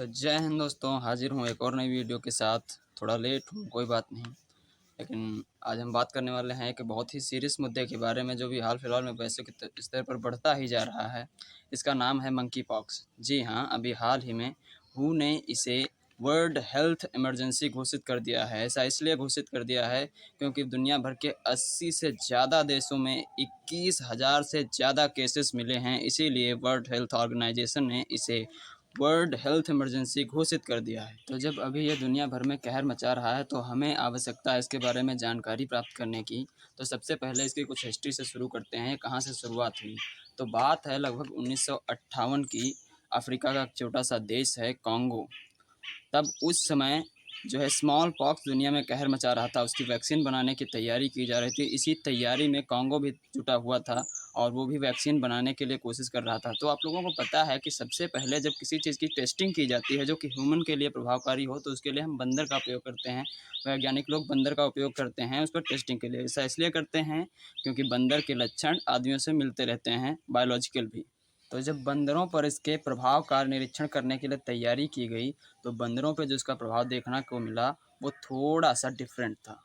तो जय हिंद दोस्तों, हाजिर हूँ एक और नई वीडियो के साथ। थोड़ा लेट हूँ, कोई बात नहीं। लेकिन आज हम बात करने वाले हैं एक बहुत ही सीरियस मुद्दे के बारे में, जो भी हाल फिलहाल में पैसों के स्तर पर बढ़ता ही जा रहा है। इसका नाम है मंकी पॉक्स। जी हाँ, अभी हाल ही में WHO ने इसे वर्ल्ड हेल्थ इमरजेंसी घोषित कर दिया है। ऐसा इसलिए घोषित कर दिया है क्योंकि दुनिया भर के 80 से ज़्यादा देशों में 21,000 से ज़्यादा केसेस मिले हैं। इसीलिए वर्ल्ड हेल्थ ऑर्गेनाइजेशन ने इसे वर्ल्ड हेल्थ इमरजेंसी घोषित कर दिया है। तो जब अभी ये दुनिया भर में कहर मचा रहा है, तो हमें आवश्यकता है इसके बारे में जानकारी प्राप्त करने की। तो सबसे पहले इसकी कुछ हिस्ट्री से शुरू करते हैं, कहाँ से शुरुआत हुई। तो बात है लगभग 1958 की। अफ्रीका का एक छोटा सा देश है कॉन्गो। तब उस समय जो है स्मॉल पॉक्स दुनिया में कहर मचा रहा था। उसकी वैक्सीन बनाने की तैयारी की जा रही थी। इसी तैयारी में कॉन्गो भी जुटा हुआ था और वो भी वैक्सीन बनाने के लिए कोशिश कर रहा था। तो आप लोगों को पता है कि सबसे पहले जब किसी चीज़ की टेस्टिंग की जाती है जो कि ह्यूमन के लिए प्रभावकारी हो, तो उसके लिए हम बंदर का उपयोग करते हैं। वैज्ञानिक लोग बंदर का उपयोग करते हैं उस पर टेस्टिंग के लिए। ऐसा इसलिए करते हैं क्योंकि बंदर के लक्षण आदमियों से मिलते रहते हैं, बायोलॉजिकल भी। तो जब बंदरों पर इसके प्रभाव का निरीक्षण करने के लिए तैयारी की गई, तो बंदरों पे जो इसका प्रभाव देखने को मिला वो थोड़ा सा डिफरेंट था।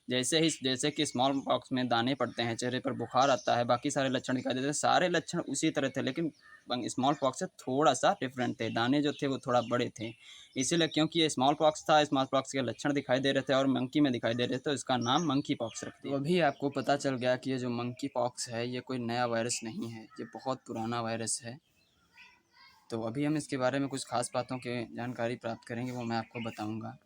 जैसे कि स्मॉल पॉक्स में दाने पड़ते हैं, चेहरे पर बुखार आता है, बाकी सारे लक्षण दिखाई देते हैं, सारे लक्षण उसी तरह थे, लेकिन स्मॉल पॉक्स से थोड़ा सा डिफरेंट थे। दाने जो थे वो थोड़ा बड़े थे। इसीलिए क्योंकि ये स्मॉल पॉक्स था, स्मॉल पॉक्स के लक्षण दिखाई दे रहे थे और मंकी में दिखाई दे रहे थे, तो इसका नाम मंकी पॉक्स रख दिया। तो अभी आपको पता चल गया कि ये जो मंकी पॉक्स है ये कोई नया वायरस नहीं है, ये बहुत पुराना वायरस है। तो अभी हम इसके बारे में कुछ खास बातों की जानकारी प्राप्त करेंगे, वो मैं आपको बताऊंगा।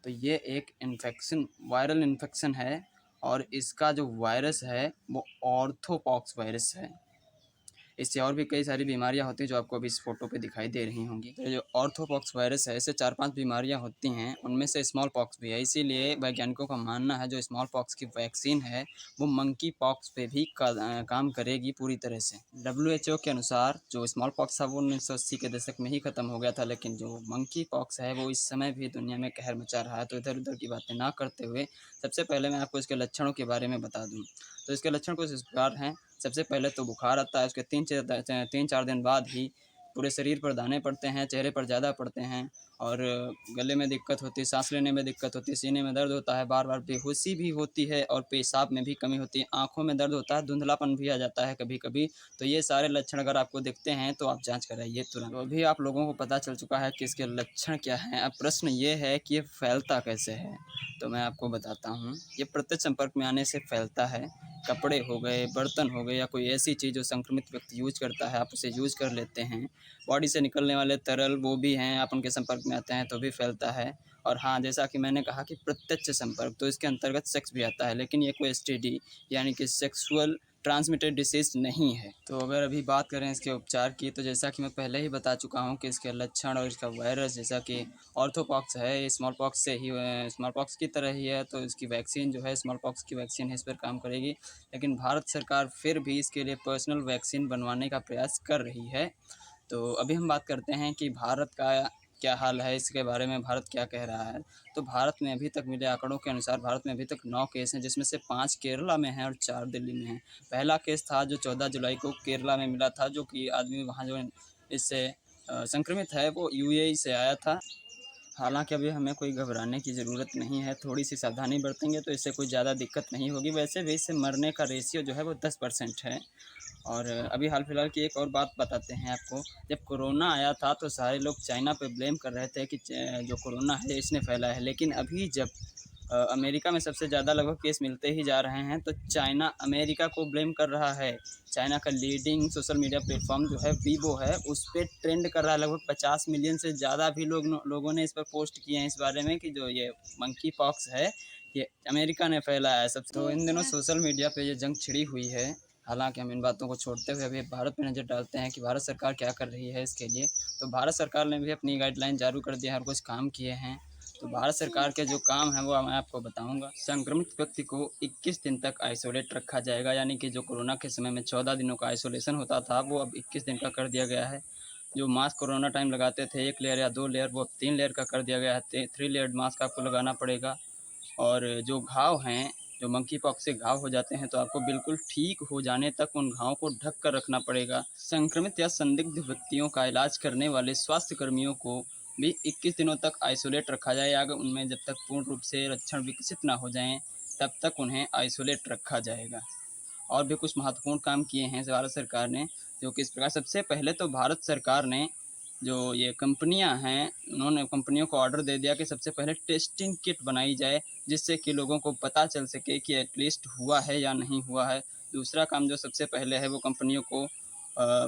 तो ये एक इन्फेक्शन, वायरल इन्फेक्शन है और इसका जो वायरस है वो ऑर्थोपॉक्स वायरस है। इससे और भी कई सारी बीमारियां होती हैं जो आपको अभी इस फोटो पे दिखाई दे रही होंगी। तो जो ऑर्थोपॉक्स वायरस है, इससे 4-5 बीमारियां होती हैं, उनमें से स्मॉल पॉक्स भी है। इसीलिए वैज्ञानिकों का मानना है जो स्मॉल पॉक्स की वैक्सीन है वो मंकी पॉक्स पे भी काम करेगी पूरी तरह से। WHO के अनुसार जो स्मॉल पॉक्स था वो 1980 के दशक में ही ख़त्म हो गया था, लेकिन जो मंकी पॉक्स है वो इस समय भी दुनिया में कहर मचा रहा है। तो इधर उधर की बातें ना करते हुए सबसे पहले मैं आपको इसके लक्षणों के बारे में बता दूँ। तो इसके लक्षण कुछ इस प्रकार हैं। सबसे पहले तो बुखार आता है, उसके 3-4 दिन बाद ही पूरे शरीर पर दाने पड़ते हैं, चेहरे पर ज़्यादा पड़ते हैं और गले में दिक्कत होती है, सांस लेने में दिक्कत होती है, सीने में दर्द होता है, बार बार बेहोशी भी होती है और पेशाब में भी कमी होती है, आँखों में दर्द होता है, धुंधलापन भी आ जाता है कभी कभी। तो ये सारे लक्षण अगर आपको दिखते हैं तो आप जांच कराइए तुरंत। तो अभी आप लोगों को पता चल चुका है कि इसके लक्षण क्या हैं। अब प्रश्न ये है कि ये फैलता कैसे है। तो मैं आपको बताता हूँ। ये प्रत्यक्ष संपर्क में आने से फैलता है। कपड़े हो गए, बर्तन हो गए या कोई ऐसी चीज़ जो संक्रमित व्यक्ति यूज करता है, आप उसे यूज कर लेते हैं। बॉडी से निकलने वाले तरल वो भी हैं, आप उनके संपर्क में आते हैं तो भी फैलता है। और हाँ, जैसा कि मैंने कहा कि प्रत्यक्ष संपर्क, तो इसके अंतर्गत सेक्स भी आता है, लेकिन ये कोई STD यानी कि सेक्सुअल ट्रांसमिटेड डिसीज नहीं है। तो अगर अभी बात करें इसके उपचार की, तो जैसा कि मैं पहले ही बता चुका हूँ कि इसके लक्षण और इसका वायरस, जैसा कि ऑर्थोपॉक्स है, ये स्मॉल पॉक्स से ही स्मॉल पॉक्स की तरह ही है, तो इसकी वैक्सीन जो है स्मॉल पॉक्स की वैक्सीन है, इस पर काम करेगी। लेकिन भारत सरकार फिर भी इसके लिए पर्सनल वैक्सीन बनवाने का प्रयास कर रही है। तो अभी हम बात करते हैं कि भारत का क्या हाल है, इसके बारे में भारत क्या कह रहा है। तो भारत में अभी तक मिले आंकड़ों के अनुसार भारत में अभी तक 9 केस हैं, जिसमें से 5 केरला में हैं और 4 दिल्ली में हैं। पहला केस था जो 14 जुलाई को केरला में मिला था, जो कि आदमी वहाँ जो इससे संक्रमित है वो UAE से आया था। हालांकि अभी हमें कोई घबराने की ज़रूरत नहीं है, थोड़ी सी सावधानी बरतेंगे तो इससे कोई ज़्यादा दिक्कत नहीं होगी। वैसे भी इससे मरने का रेशियो जो है वो 10% है। और अभी हाल फिलहाल की एक और बात बताते हैं आपको। जब कोरोना आया था तो सारे लोग चाइना पे ब्लेम कर रहे थे कि जो कोरोना है इसने फैला है, लेकिन अभी जब अमेरिका में सबसे ज़्यादा लगभग केस मिलते ही जा रहे हैं, तो चाइना अमेरिका को ब्लेम कर रहा है। चाइना का लीडिंग सोशल मीडिया प्लेटफॉर्म जो है वीवो है, उस पर ट्रेंड कर रहा है। लगभग 50 मिलियन से ज़्यादा भी लोगों ने इस पर पोस्ट किए हैं इस बारे में कि जो ये मंकी पॉक्स है ये अमेरिका ने फैलाया है सब। तो इन दिनों सोशल मीडिया पे ये जंग छिड़ी हुई है। हालांकि हम इन बातों को छोड़ते हुए अभी भारत पे नज़र डालते हैं कि भारत सरकार क्या कर रही है इसके लिए। तो भारत सरकार ने भी अपनी गाइडलाइन जारी कर दी है और कुछ काम किए हैं। तो भारत सरकार के जो काम है वो मैं आपको बताऊंगा। संक्रमित व्यक्ति को 21 दिन तक आइसोलेट रखा जाएगा, यानी कि जो कोरोना के समय में 14 दिनों का आइसोलेशन होता था वो अब 21 दिन का कर दिया गया है। जो मास्क कोरोना टाइम लगाते थे 1 लेयर या 2 लेयर, वो अब 3 लेयर का कर दिया गया है। 3 लेयर मास्क आपको लगाना पड़ेगा। और जो घाव हैं, जो मंकी पॉक्स से घाव हो जाते हैं, तो आपको बिल्कुल ठीक हो जाने तक उन घावों को ढक कर रखना पड़ेगा। संक्रमित या संदिग्ध व्यक्तियों का इलाज करने वाले स्वास्थ्य कर्मियों को भी 21 दिनों तक आइसोलेट रखा जाएगा। उनमें जब तक पूर्ण रूप से लक्षण विकसित ना हो जाएं तब तक उन्हें आइसोलेट रखा जाएगा। और भी कुछ महत्वपूर्ण काम किए हैं भारत सरकार ने, जो कि इस प्रकार। सबसे पहले तो भारत सरकार ने जो ये कंपनियां हैं, उन्होंने कंपनियों को ऑर्डर दे दिया कि सबसे पहले टेस्टिंग किट बनाई जाए, जिससे कि लोगों को पता चल सके कि एटलीस्ट हुआ है या नहीं हुआ है। दूसरा काम जो सबसे पहले है वो कंपनियों को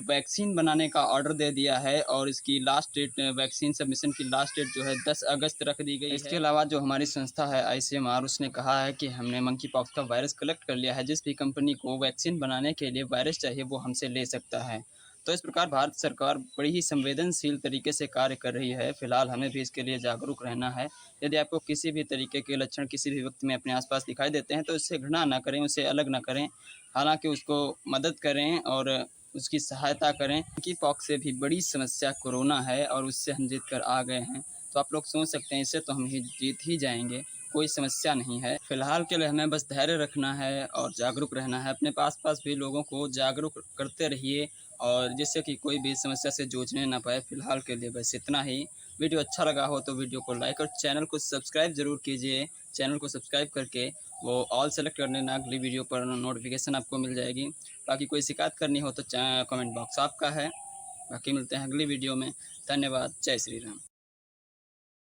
वैक्सीन बनाने का ऑर्डर दे दिया है, और इसकी लास्ट डेट, वैक्सीन सबमिशन की लास्ट डेट जो है 10 अगस्त रख दी गई है। इसके अलावा जो हमारी संस्था है ICMR, उसने कहा है कि हमने मंकी पॉक्स का वायरस कलेक्ट कर लिया है। जिस भी कंपनी को वैक्सीन बनाने के लिए वायरस चाहिए वो हमसे ले सकता है। तो इस प्रकार भारत सरकार बड़ी ही संवेदनशील तरीके से कार्य कर रही है। फिलहाल हमें भी इसके लिए जागरूक रहना है। यदि आपको किसी भी तरीके के लक्षण किसी भी व्यक्ति में अपने आसपास दिखाई देते हैं तो इससे घृणा ना करें, उसे अलग ना करें, हालांकि उसको मदद करें और उसकी सहायता करें। मंकी पॉक्स से भी बड़ी समस्या कोरोना है और उससे हम जीत कर आ गए हैं। तो आप लोग सोच सकते हैं इससे तो हम जीत ही जाएंगे, कोई समस्या नहीं है। फिलहाल के लिए हमें बस धैर्य रखना है और जागरूक रहना है। अपने पास भी लोगों को जागरूक करते रहिए, और जिससे कि कोई भी समस्या से जूझने ना पाए। फिलहाल के लिए बस इतना ही। वीडियो अच्छा लगा हो तो वीडियो को लाइक और चैनल को सब्सक्राइब ज़रूर कीजिए। चैनल को सब्सक्राइब करके वो ऑल सेलेक्ट कर लेना, अगली वीडियो पर नोटिफिकेशन आपको मिल जाएगी। बाकी कोई शिकायत करनी हो तो कमेंट बॉक्स आपका है। बाकी मिलते हैं अगली वीडियो में। धन्यवाद। जय श्री राम।